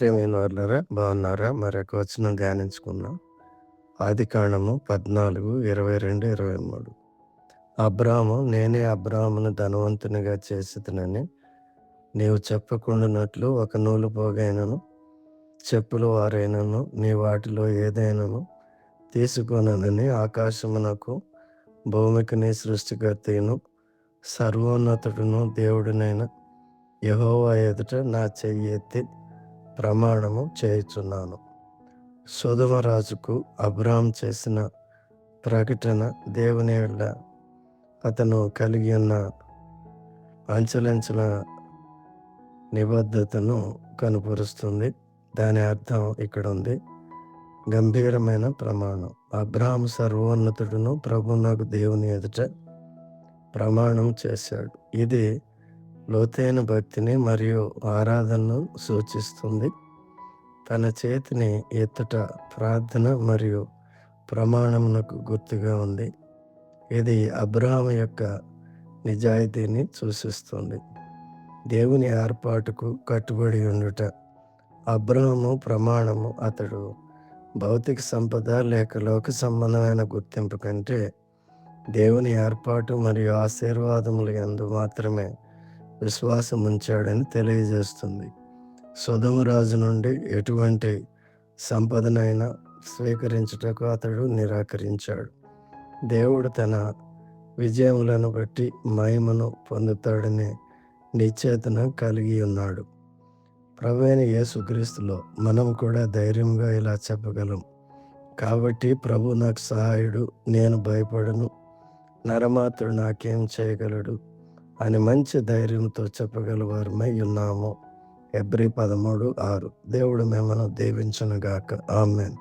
ప్రియమైన వాళ్ళారా, బాగున్నారా? మరొక వచనం ధ్యానించుకుందాం. ఆదికాండము 14, 22, 23. అబ్రాము, నేనే అబ్రామును ధనవంతునిగా చేసేదనని నీవు చెప్పకుండానట్లు ఒక నూలు పోగైనను చెప్పుల వారైనను నీ వాటిలో ఏదైనను తీసుకొననని ఆకాశమునకు భూమికి నీ సృష్టికర్తయును సర్వోన్నతుడును దేవుడినైన యెహోవా ఎదుట నా చెయ్యి ఎత్తి ప్రమాణము చేయుచున్నాను. సొదొమ రాజుకు అబ్రాము చేసిన ప్రకటన దేవుని యెడల అతను కలిగి ఉన్న అంచెలంచెల నిబద్ధతను కనుపరుస్తుంది. దాని అర్థం ఇక్కడ ఉంది. గంభీరమైన ప్రమాణం. అబ్రాము సర్వోన్నతుడును ప్రభువునగు దేవుని ఎదుట ప్రమాణం చేశాడు. ఇది లోతైన భక్తిని మరియు ఆరాధనను సూచిస్తుంది. తన చేతిని ఎత్తుట ప్రార్థన మరియు ప్రమాణమునకు గుర్తుగా ఉంది. ఇది అబ్రాహాము యొక్క నిజాయితీని సూచిస్తుంది. దేవుని ఏర్పాటుకు కట్టుబడి ఉండుట. అబ్రాహాము ప్రమాణము అతడు భౌతిక సంపద లేక లోక సంబంధమైన గుర్తింపు కంటే దేవుని ఏర్పాటు మరియు ఆశీర్వాదములు యందు మాత్రమే విశ్వాసం ఉంచాడని తెలియజేస్తుంది. సొదొమ రాజు నుండి ఎటువంటి సంపదనైనా స్వీకరించుటకు అతడు నిరాకరించాడు. దేవుడు తన విజయములను బట్టి మహిమను పొందుతాడనే నిశ్చయతన కలిగి ఉన్నాడు. ప్రభువైన యేసుక్రీస్తులో మనం కూడా ధైర్యంగా ఇలా చెప్పగలం. కాబట్టి ప్రభు నాకు సహాయుడు, నేను భయపడను, నరమాత్రుడు నాకేం చేయగలడు అని మంచి ధైర్యంతో చెప్పగలవారమై ఉన్నాము. హెబ్రీ 13:6. దేవుడు మిమ్మల్ని దీవించునుగాక. ఆమేన్.